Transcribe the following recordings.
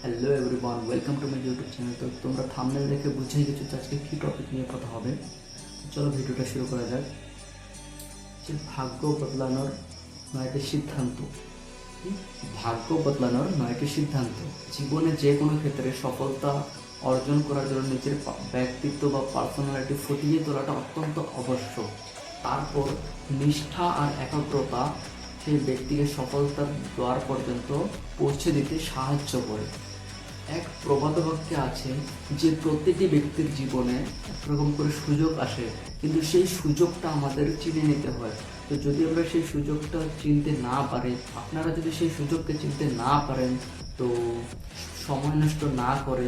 Hello everyone, welcome to my YouTube channel. তো তোমরা thumbnail দেখে বুঝেই গেছো আজকে কী টপিক নিয়ে কথা হবে। চলো ভিডিওটা শুরু করা যাক। যে ভাগ্য বদলানোর 9টি সিদ্ধান্ত। ভাগ্য বদলানোর 9টি সিদ্ধান্ত। জীবনে যে কোনো ক্ষেত্রে সফলতা অর্জন করার জন্য নিজের ব্যক্তিত্ব বা পার্সোনালিটি ফুটিয়ে তোলাটা অত্যন্ত আবশ্যক। তারপর নিষ্ঠা আর একাগ্রতা সেই ব্যক্তিকে সফলতার দ্বার পর্যন্ত পৌঁছে দিতে সাহায্য করে। এক প্রবাদ বাক্যে আছে যে প্রতিটি ব্যক্তির জীবনে একরকম করে সুযোগ আসে, কিন্তু সেই সুযোগটা আমাদের চিনে নিতে হয়। তো যদি আমরা সেই সুযোগটা চিনতে না পারি, আপনারা যদি সেই সুযোগকে চিনতে না পারেন, তো সময় নষ্ট না করে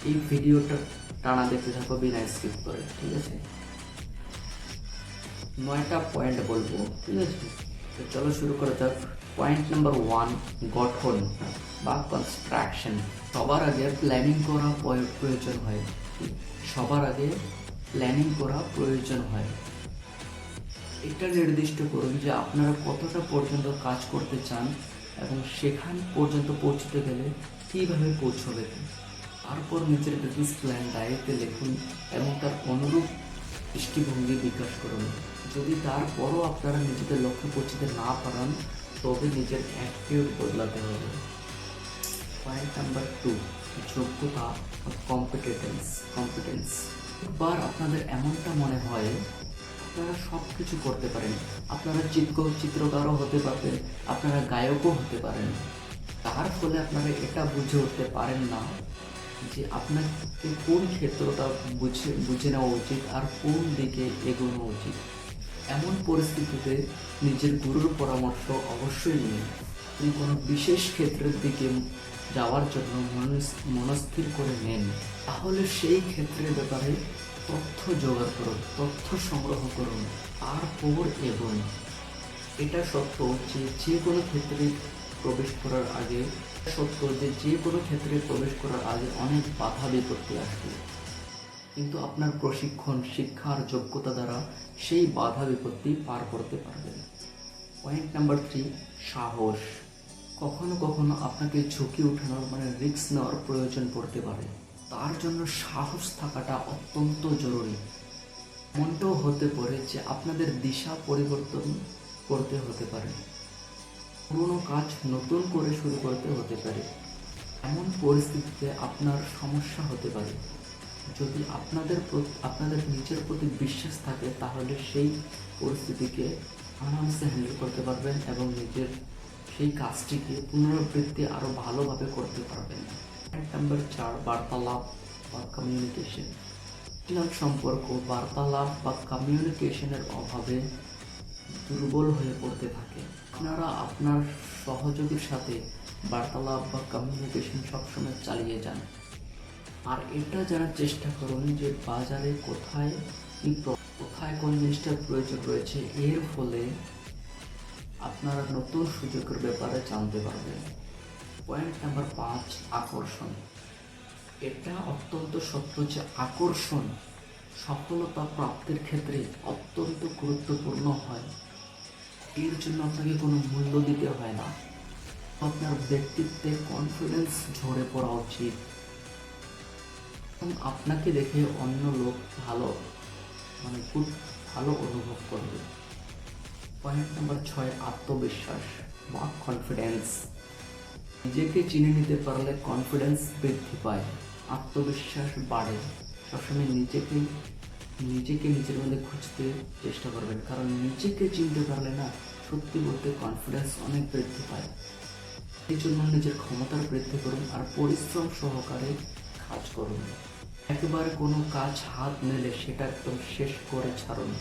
এই ভিডিওটা টানা দেখতে থাকো বিনা স্কিপ করে, ঠিক আছে? 9টা পয়েন্ট বলবো, ঠিক আছে? তো চলো শুরু করা যাক। পয়েন্ট নাম্বার 1, গঠন বা কনস্ট্রাকশন। সবার আগে প্ল্যানিং করা প্রয়োজন হয়। সবার আগে প্ল্যানিং করা প্রয়োজন হয়। এটা নির্দিষ্ট করুন যে আপনারা কতটা পর্যন্ত কাজ করতে চান এবং সেখান পর্যন্ত পৌঁছতে গেলে কীভাবে পৌঁছবেন। তারপর নিজের বিজনেস প্ল্যান ডায়েরিতে লিখুন এবং তার অনুরূপ দৃষ্টিভঙ্গি বিকাশ করুন। যদি তারপরও আপনারা নিজেদের লক্ষ্যে পৌঁছতে না পারেন, তবে নিজের অ্যাটিটিউড বদলাতে হবে। পয়েন্ট নাম্বার 2, যোগ্যতা বা কম্পিটেন্স। একবার আপনাদের এমনটা মনে হয় আপনারা সব কিছু করতে পারেন, আপনারা চিত্রকারও হতে পারবেন, আপনারা গায়কও হতে পারেন। তার ফলে আপনারা এটা বুঝে উঠতে পারেন না যে আপনাকে কোন ক্ষেত্রটা বুঝে নেওয়া উচিত আর কোন দিকে এগোনো উচিত। এমন পরিস্থিতিতে নিজের গুরুর পরামর্শ অবশ্যই নিন। তিনি কোনো বিশেষ ক্ষেত্রের দিকে যাওয়ার জন্য মনস্থির করে নেন, তাহলে সেই ক্ষেত্রের ব্যাপারে তথ্য জোগাড় করুন, তথ্য সংগ্রহ করুন, তারপর এগোন। এটা সত্য যে যে কোনো ক্ষেত্রে প্রবেশ করার আগে অনেক বাধা বিপত্তি আসবে, কিন্তু আপনার প্রশিক্ষণ, শিক্ষা আর যোগ্যতা দ্বারা সেই বাধা বিপত্তি পার করতে পারবেন। পয়েন্ট নাম্বার 3, সাহস। কখনো কখনো আপনাকে ঝুঁকি ওঠানোর রিস্ক নেওয়ার প্রয়োজন পড়তে পারে। তার জন্য সাহস থাকাটা অত্যন্ত জরুরি। এমনটাও হতে পারে যে আপনাদের দিশা পরিবর্তন করতে হতে পারে, পুরনো কাজ নতুন করে শুরু করতে হতে পারে। এমন পরিস্থিতিতে আপনার সমস্যা হতে পারে। যদি আপনাদের নিজের প্রতি বিশ্বাস থাকে, তাহলে সেই পরিস্থিতিকে আরামসে হ্যান্ডেল করতে পারবেন এবং নিজের সেই কাজটিকে পুনরাবৃত্তি আরও ভালোভাবে করতে পারবেন। পয়েন্ট নাম্বার 4, বার্তালাপ বা কমিউনিকেশন। সম্পর্ক বার্তালাপ বা কমিউনিকেশনের অভাবে দুর্বল হয়ে পড়তে থাকে। আপনারা আপনার সহযোগীর সাথে বার্তালাপ বা কমিউনিকেশন সবসময় চালিয়ে যান, আর এটা জানার চেষ্টা করুন যে বাজারে কোথায় কোন জিনিসটার প্রয়োজন রয়েছে। এর ফলে আপনারা নতুন সুযোগের ব্যাপারে জানতে পারবেন। পয়েন্ট নাম্বার 5, আকর্ষণ। এটা অত্যন্ত সত্য যে আকর্ষণ সফলতা প্রাপ্তির ক্ষেত্রে অত্যন্ত গুরুত্বপূর্ণ হয়। এর জন্য আপনাকে কোনো মূল্য দিতে হয় না। আপনার ব্যক্তিত্বে কনফিডেন্স ঝরে পড়া উচিত এবং আপনাকে দেখে অন্য লোক খুব ভালো অনুভব করবে। পয়েন্ট নাম্বার 6, আত্মবিশ্বাস বা কনফিডেন্স। নিজেকে চিনে নিতে পারলে কনফিডেন্স বৃদ্ধি পায়, আত্মবিশ্বাস বাড়ে। সবসময় নিজেকে নিজের মধ্যে খুঁজতে চেষ্টা করবেন, কারণ নিজেকে চিনতে পারলে না, সত্যি বলতে কনফিডেন্স অনেক বৃদ্ধি পায়। এই জন্য নিজের ক্ষমতার বৃদ্ধি করুন আর পরিশ্রম সহকারে কাজ করুন। একবার কোনো কাজ হাত নিলে সেটা একদম শেষ করে ছাড়ুন।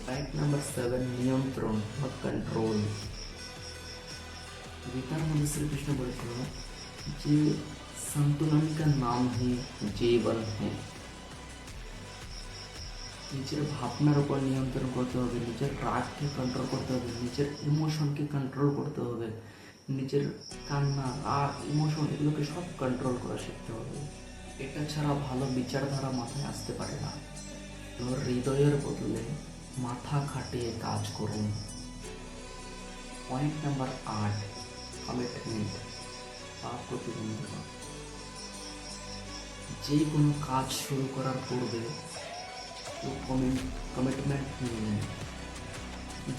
পয়েন্ট নাম্বার 7, নিয়ন্ত্রণ বা কন্ট্রোল। গীতার মধ্যে শ্রীকৃষ্ণ বলেছিল যে সন্তুলন কা নাম হি জীবন হে। নিজের ভাবনার উপর নিয়ন্ত্রণ করতে হবে, নিজের রাগকে কন্ট্রোল করতে হবে, নিজের ইমোশনকে কন্ট্রোল করতে হবে, নিজের কান্না, রাগ, ইমোশন এগুলোকে সব কন্ট্রোল করা শিখতে হবে। এটা ছাড়া ভালো বিচারধারা মাথায় আসতে পারে না। হৃদয়ের বদলে মাথা খাটিয়ে কাজ করুন। Point number 8, commitment. বা প্রতিবন্ধকতা। যে কোনো কাজ শুরু করার পূর্বে কমিটমেন্ট নিয়ে নেন।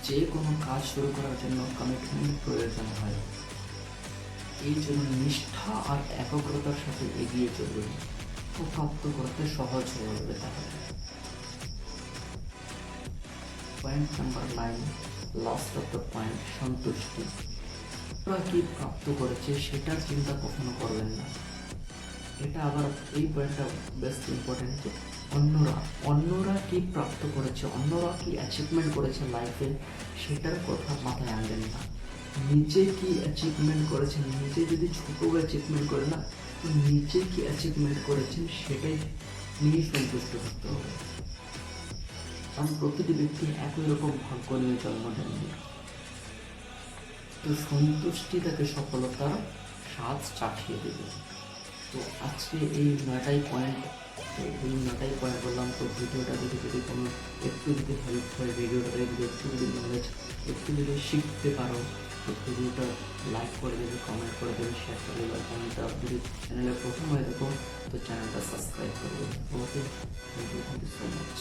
যে কোনো কাজ শুরু করার জন্য কমিটমেন্ট প্রয়োজন হয়। এই জন্য নিষ্ঠা আর একাগ্রতার সাথে এগিয়ে চলবেন, তো প্রাপ্ত করতে সহজ হয়ে যাবে। তাহলে point number 9, last of the point, সন্তুষ্টি। ওরা কি প্রাপ্ত করেছে সেটার চিন্তা কখনো করবেন না। এটা আবার এই পয়েন্টটা বেস্ট ইম্পর্টেন্ট যে অন্যরা কি প্রাপ্ত করেছে, অন্যরা কি অ্যাচিভমেন্ট করেছে লাইফে, সেটার কথা মাথায় আনবেন না। নিজে কি অ্যাচিভমেন্ট করেছেন, নিজে যদি ছোটো অ্যাচিভমেন্ট করে না, তো নিজে কি অ্যাচিভমেন্ট করেছেন সেটাই নিয়ে সন্তুষ্ট থাকতে হবে। কারণ প্রতিটি ব্যক্তি একই রকম ভাগ্য নিয়ে জন্ম নেননি। তো সন্তুষ্টি তাকে সফলতার স্বাদ চাখিয়ে দেবে। তো আজকে এই 9টাই পয়েন্ট বললাম। তো ভিডিওটা যদি কোনো একটু যদি হেল্প হয়, ভিডিওটা যদি একটু যদি নলেজ একটু যদি শিখতে পারো, তো ভিডিওটা লাইক করে দেবে, কমেন্ট করে দেবে, শেয়ার করে দেবে। চ্যানেলটা যদি চ্যানেলে প্রথম হয়ে দেখো তো চ্যানেলটা সাবস্ক্রাইব করে দেবে। ওকে, থ্যাংক ইউ সো মাচ।